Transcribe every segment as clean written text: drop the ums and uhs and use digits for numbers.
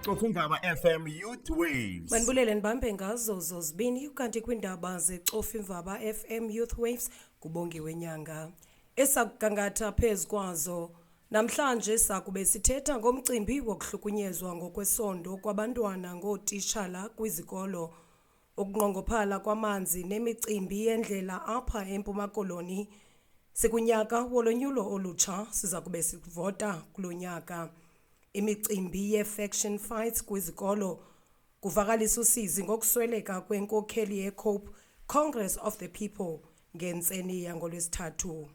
Xofindaba FM Youth Waves. Manibulele nibambe ngazo zozibini ukanti kwindaba zeXofindaba FM Youth Waves kubongiwe nyanga. Esakugangatha phezukwazo namhlanje sakube sithetha ngomcimbi wokuhlukunyezwa ngokwesondo kwabantwana ngootitshala kwizikolo, ukunqongophala kwamanzi nemicimbi yendlela apha eMpuma Koloni. Sikunyaka wolonyulo olutsha siza kube sivota kulonyaka. Imicimbi ye-faction fights kwizikolo kuvakalisa usizi ngokusweleka kwenkokheli ye-COPE Congress of the People ngentseni yangoLwesithathu.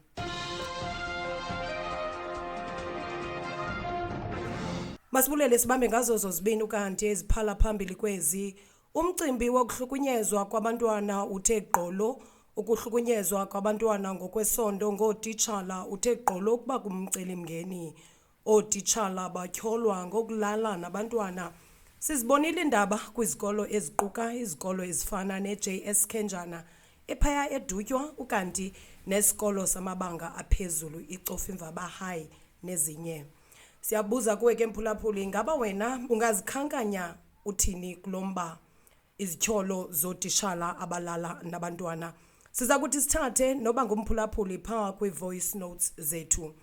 Masibulele sibambe ngazo zozibini ukanti eziphala phambili kwezi. Umcimbi wokuhlukunyezwa kwabantwana uthe gqolo. Ukuhlukunyezwa kwabantwana ngokwesondo ngootitshala uthe gqolo kuba kumcelimngeni. Ootitshala batyholwa ngokulala nabantwana. Sizibonile indaba kwizikolo eziquka izikolo ezifana ne-JS Kenjana ephaya edutywa ukanti nesikolo samabanga aphezulu iXofindaba High nezinye. Siyabuza kuwe ke Mphulaphuli, ngaba wena ungazikhankanya uthini kulomba izityholo zootishala abalala nabantwana? Siza kuthi sithathe noba ngumphulaphuli phaa kwi-voice notes zethu.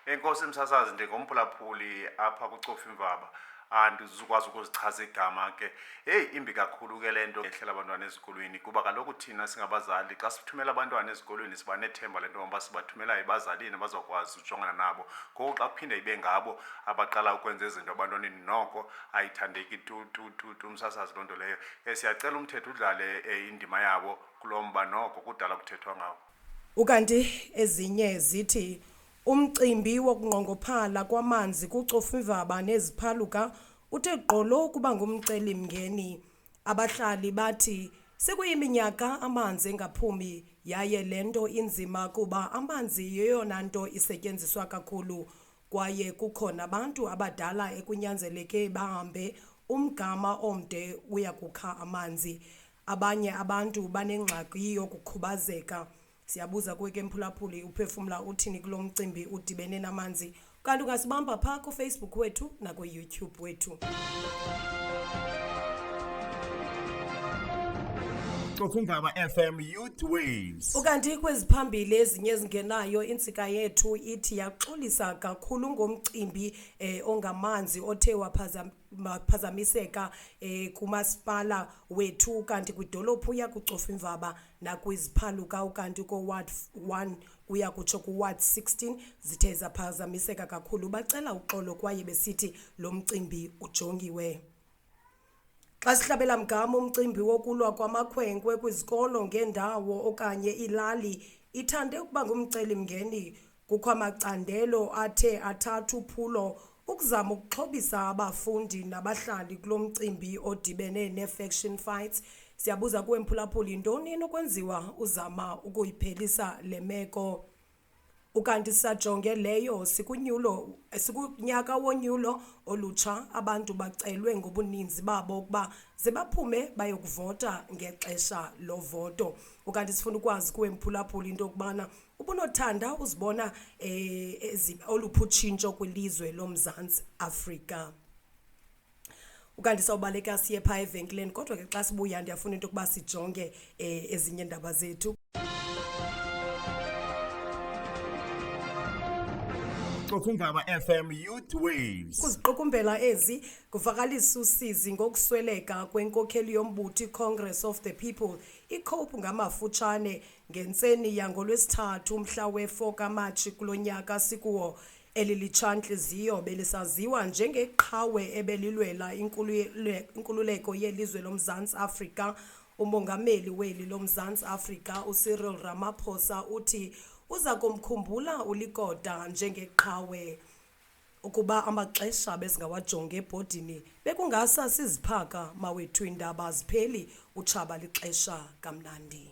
Enkosi msasazi, ndingomphulaphuli apha kuXofindaba andizukwazi ukuzichaza igama ke. Imbi kakhulu ke lento ehlela abantwana ezikolweni kuba kaloku thina singabazali xa sithumela abantwana ezikolweni siba nethemba lento ngoba sibathumela ebazalini abazokwazi ujongana nabo. Ngoku xa kuphinde ibe ngabo abaqala ukwenza izinto abantwaneni noko ayithandeki tu msasazi loo nto leyo. Siyacela umthetho udlale indima yabo kulomba noko kudala kuthethwa ngawo. Ukanti ezinye zithi umcimbi wokunqongophala kwamanzi kuXofindaba neziphaluka uthe gqolo kuba ngumcelimngeni. Abahlali bathi sekuyiminyaka amanzi engaphumi yaye lento inzima kuba amanzi yeyona nto isetyenziswa kakhulu kwaye kukho nabantu abadala ekunyanzeleke bahambe umgama omde uya kukha amanzi. Abanye abantu banengxaki yokukhubazeka. Siyabuza kuwe ke Mphulaphuli, uphefumla uthini kulo mcimbi udibene namanzi? Kanti ungasibamba phaa kuFacebook wethu nakuYouTube wethu. Xofindaba FM Youth Waves. Ukanti kweziphambili ezinye ezingenayo intsika yethu ithi yaxolisa kakhulu ngomcimbi ongamanzi othe waphazamiseka kumasipala wethu kanti kwidolophu yakuXofindaba nakwiziphaluka ukanti ko-Ward 1 kuya kutsho ku-Ward 16 zithe zaphazamiseka kakhulu. Bacela uxolo kwaye besithi lo mcimbi ujongiwe. Xa sihlabela mgama umcimbi wokulwa kwamakhwenkwe kwizikolo ngendawo okanye ilali ithande ukuba ngumcelimngeni. Kukho amacandelo athe athatha uphulo ukuzama ukuxhobisa abafundi nabahlali kulo mcimbi odibene ne-faction fights. Siyabuza kuwe Mphulaphuli, yintoni enokwenziwa uzama ukuyiphelisa le meko? Ukanti sisajonge leyo sikunyaka wonyulo olutsha, abantu bacelwe ngobuninzi babo ukuba zebaphume bayokuvota ngexesha lovoto. Ukanti sifuna ukwazi kuwe Mphulaphuli into yokubana ubunothanda uzibona oluphutshintsho kwilizwe loMzantsi Afrika. Ukanti sawubaleka siye phaa evenkileni kodwa ke xa sibuya ndiyafuna into yokuba sijonge ezinye indaba zethu. Xofindaba FM Youth Waves. Kuziqukumbela ezi kuvakalisa usizi ngokusweleka kwenkokheli yombutho Congress of the People iCOPE ngamafutshane ngentseni yangoLwesithathu mhla we-4 kaMatshi kulonyaka sikuwo. Eli litshantliziyo belisaziwa njengeqhawe ebelilwela inkululeko yelizwe loMzantsi Afrika. Umongameli weli loMzantsi Afrika uCyril Ramaphosa uthi uza kumkhumbula uLikota njengeqhawe ukuba amaxesha besingawajonge ebhodini bekungasa siziphaka mawethu indaba zipheli utshaba lixesha kamnandi.